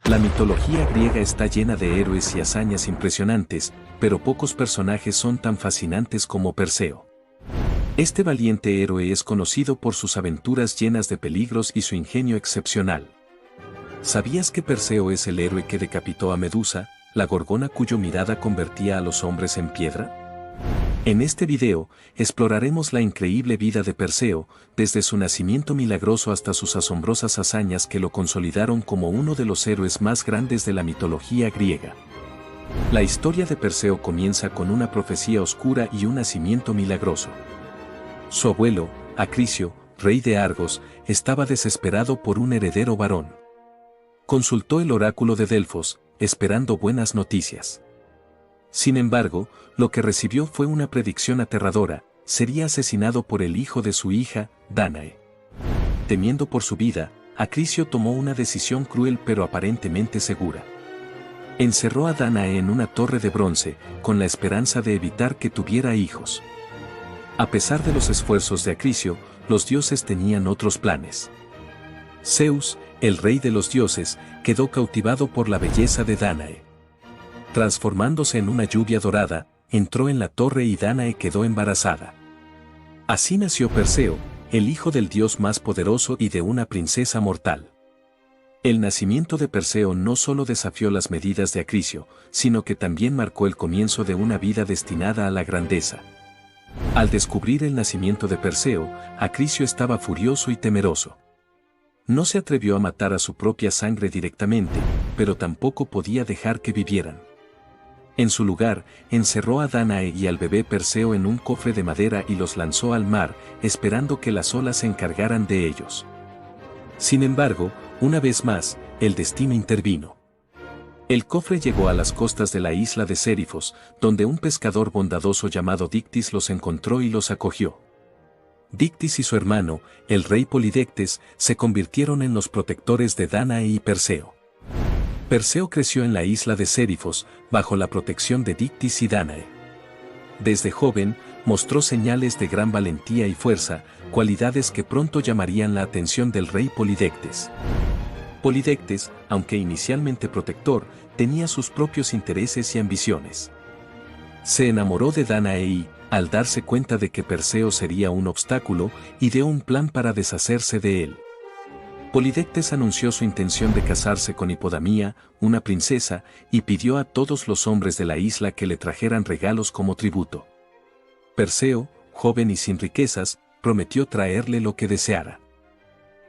La mitología griega está llena de héroes y hazañas impresionantes, pero pocos personajes son tan fascinantes como Perseo. Este valiente héroe es conocido por sus aventuras llenas de peligros y su ingenio excepcional. ¿Sabías que Perseo es el héroe que decapitó a Medusa, la gorgona cuya mirada convertía a los hombres en piedra? En este video, exploraremos la increíble vida de Perseo, desde su nacimiento milagroso hasta sus asombrosas hazañas que lo consolidaron como uno de los héroes más grandes de la mitología griega. La historia de Perseo comienza con una profecía oscura y un nacimiento milagroso. Su abuelo, Acrisio, rey de Argos, estaba desesperado por un heredero varón. Consultó el oráculo de Delfos, esperando buenas noticias. Sin embargo, lo que recibió fue una predicción aterradora: sería asesinado por el hijo de su hija, Dánae. Temiendo por su vida, Acrisio tomó una decisión cruel pero aparentemente segura. Encerró a Dánae en una torre de bronce, con la esperanza de evitar que tuviera hijos. A pesar de los esfuerzos de Acrisio, los dioses tenían otros planes. Zeus, el rey de los dioses, quedó cautivado por la belleza de Dánae. Transformándose en una lluvia dorada, entró en la torre y Dánae quedó embarazada. Así nació Perseo, el hijo del dios más poderoso y de una princesa mortal. El nacimiento de Perseo no solo desafió las medidas de Acrisio, sino que también marcó el comienzo de una vida destinada a la grandeza. Al descubrir el nacimiento de Perseo, Acrisio estaba furioso y temeroso. No se atrevió a matar a su propia sangre directamente, pero tampoco podía dejar que vivieran. En su lugar, encerró a Dánae y al bebé Perseo en un cofre de madera y los lanzó al mar, esperando que las olas se encargaran de ellos. Sin embargo, una vez más, el destino intervino. El cofre llegó a las costas de la isla de Sérifos, donde un pescador bondadoso llamado Dictys los encontró y los acogió. Dictys y su hermano, el rey Polidectes, se convirtieron en los protectores de Dánae y Perseo. Perseo creció en la isla de Sérifos, bajo la protección de Dictys y Dánae. Desde joven, mostró señales de gran valentía y fuerza, cualidades que pronto llamarían la atención del rey Polidectes. Polidectes, aunque inicialmente protector, tenía sus propios intereses y ambiciones. Se enamoró de Dánae y, al darse cuenta de que Perseo sería un obstáculo, ideó un plan para deshacerse de él. Polidectes anunció su intención de casarse con Hipodamía, una princesa, y pidió a todos los hombres de la isla que le trajeran regalos como tributo. Perseo, joven y sin riquezas, prometió traerle lo que deseara.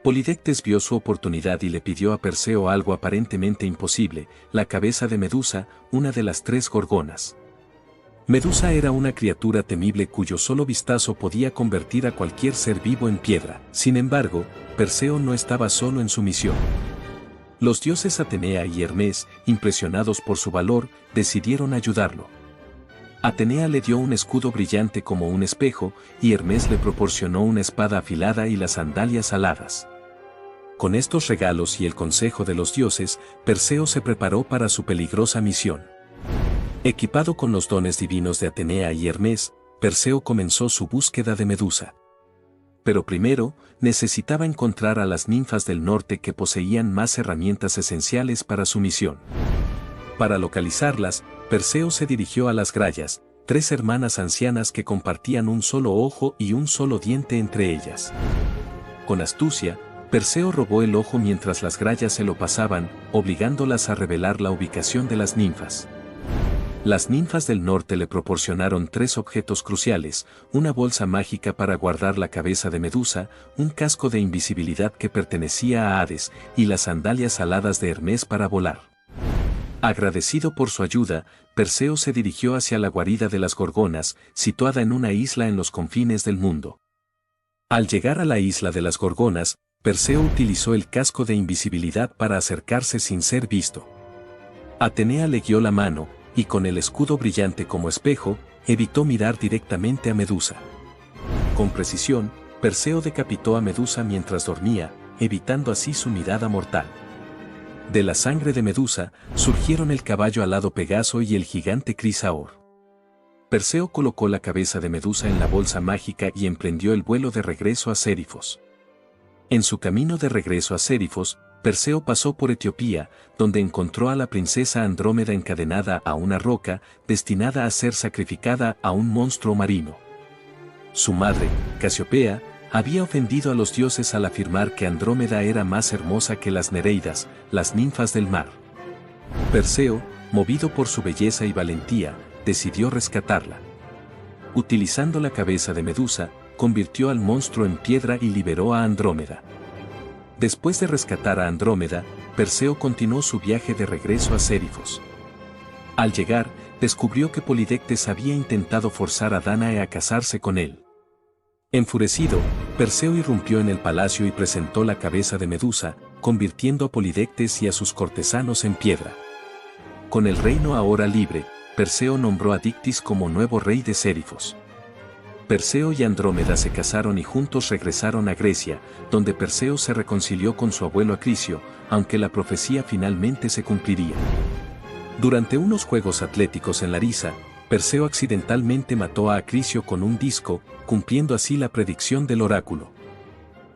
Polidectes vio su oportunidad y le pidió a Perseo algo aparentemente imposible: la cabeza de Medusa, una de las 3 gorgonas. Medusa era una criatura temible cuyo solo vistazo podía convertir a cualquier ser vivo en piedra. Sin embargo, Perseo no estaba solo en su misión. Los dioses Atenea y Hermes, impresionados por su valor, decidieron ayudarlo. Atenea le dio un escudo brillante como un espejo, y Hermes le proporcionó una espada afilada y las sandalias aladas. Con estos regalos y el consejo de los dioses, Perseo se preparó para su peligrosa misión. Equipado con los dones divinos de Atenea y Hermes, Perseo comenzó su búsqueda de Medusa. Pero primero, necesitaba encontrar a las ninfas del norte que poseían más herramientas esenciales para su misión. Para localizarlas, Perseo se dirigió a las Grayas, 3 hermanas ancianas que compartían un solo ojo y un solo diente entre ellas. Con astucia, Perseo robó el ojo mientras las Grayas se lo pasaban, obligándolas a revelar la ubicación de las ninfas. Las ninfas del norte le proporcionaron 3 objetos cruciales: una bolsa mágica para guardar la cabeza de Medusa, un casco de invisibilidad que pertenecía a Hades, y las sandalias aladas de Hermes para volar. Agradecido por su ayuda, Perseo se dirigió hacia la guarida de las Gorgonas, situada en una isla en los confines del mundo. Al llegar a la isla de las Gorgonas, Perseo utilizó el casco de invisibilidad para acercarse sin ser visto. Atenea le guió la mano, y con el escudo brillante como espejo, evitó mirar directamente a Medusa. Con precisión, Perseo decapitó a Medusa mientras dormía, evitando así su mirada mortal. De la sangre de Medusa, surgieron el caballo alado Pegaso y el gigante Crisaor. Perseo colocó la cabeza de Medusa en la bolsa mágica y emprendió el vuelo de regreso a Sérifos. En su camino de regreso a Sérifos, Perseo pasó por Etiopía, donde encontró a la princesa Andrómeda encadenada a una roca, destinada a ser sacrificada a un monstruo marino. Su madre, Casiopea, había ofendido a los dioses al afirmar que Andrómeda era más hermosa que las Nereidas, las ninfas del mar. Perseo, movido por su belleza y valentía, decidió rescatarla. Utilizando la cabeza de Medusa, convirtió al monstruo en piedra y liberó a Andrómeda. Después de rescatar a Andrómeda, Perseo continuó su viaje de regreso a Sérifos. Al llegar, descubrió que Polidectes había intentado forzar a Dánae a casarse con él. Enfurecido, Perseo irrumpió en el palacio y presentó la cabeza de Medusa, convirtiendo a Polidectes y a sus cortesanos en piedra. Con el reino ahora libre, Perseo nombró a Dictys como nuevo rey de Sérifos. Perseo y Andrómeda se casaron y juntos regresaron a Grecia, donde Perseo se reconcilió con su abuelo Acrisio, aunque la profecía finalmente se cumpliría. Durante unos juegos atléticos en Larisa, Perseo accidentalmente mató a Acrisio con un disco, cumpliendo así la predicción del oráculo.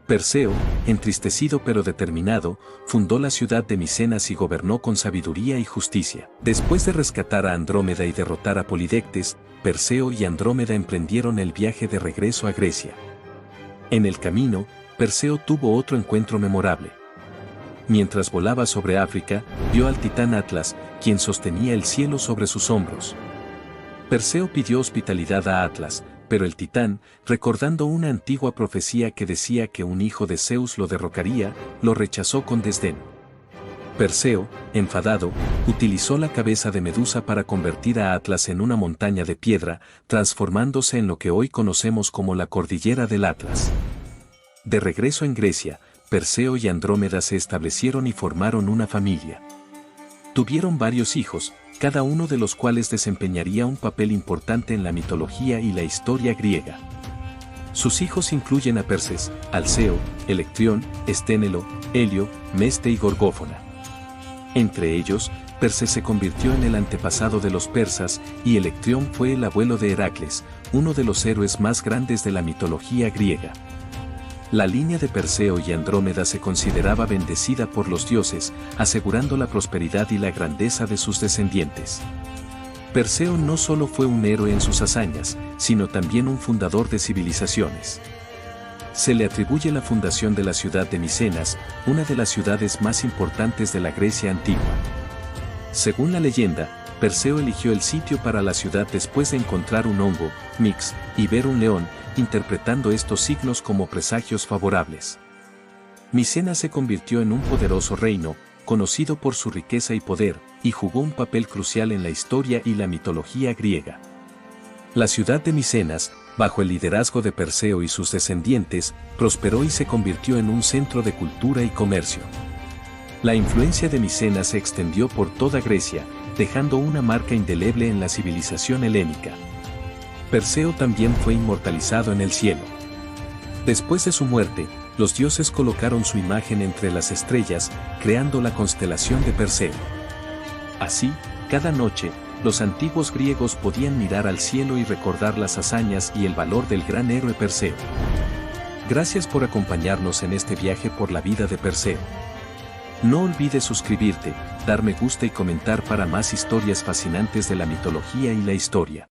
Perseo, entristecido pero determinado, fundó la ciudad de Micenas y gobernó con sabiduría y justicia. Después de rescatar a Andrómeda y derrotar a Polidectes, Perseo y Andrómeda emprendieron el viaje de regreso a Grecia. En el camino, Perseo tuvo otro encuentro memorable. Mientras volaba sobre África, vio al titán Atlas, quien sostenía el cielo sobre sus hombros. Perseo pidió hospitalidad a Atlas, pero el titán, recordando una antigua profecía que decía que un hijo de Zeus lo derrocaría, lo rechazó con desdén. Perseo, enfadado, utilizó la cabeza de Medusa para convertir a Atlas en una montaña de piedra, transformándose en lo que hoy conocemos como la Cordillera del Atlas. De regreso en Grecia, Perseo y Andrómeda se establecieron y formaron una familia. Tuvieron varios hijos, cada uno de los cuales desempeñaría un papel importante en la mitología y la historia griega. Sus hijos incluyen a Perses, Alceo, Electrión, Esténelo, Helio, Meste y Gorgófona. Entre ellos, Perses se convirtió en el antepasado de los persas y Electrión fue el abuelo de Heracles, uno de los héroes más grandes de la mitología griega. La línea de Perseo y Andrómeda se consideraba bendecida por los dioses, asegurando la prosperidad y la grandeza de sus descendientes. Perseo no solo fue un héroe en sus hazañas, sino también un fundador de civilizaciones. Se le atribuye la fundación de la ciudad de Micenas, una de las ciudades más importantes de la Grecia antigua. Según la leyenda, Perseo eligió el sitio para la ciudad después de encontrar un hongo, Mix, y ver un león, interpretando estos signos como presagios favorables. Micenas se convirtió en un poderoso reino, conocido por su riqueza y poder, y jugó un papel crucial en la historia y la mitología griega. La ciudad de Micenas, bajo el liderazgo de Perseo y sus descendientes, prosperó y se convirtió en un centro de cultura y comercio. La influencia de Micenas se extendió por toda Grecia, dejando una marca indeleble en la civilización helénica. Perseo también fue inmortalizado en el cielo. Después de su muerte, los dioses colocaron su imagen entre las estrellas, creando la constelación de Perseo. Así, cada noche, los antiguos griegos podían mirar al cielo y recordar las hazañas y el valor del gran héroe Perseo. Gracias por acompañarnos en este viaje por la vida de Perseo. No olvides suscribirte, dar me gusta y comentar para más historias fascinantes de la mitología y la historia.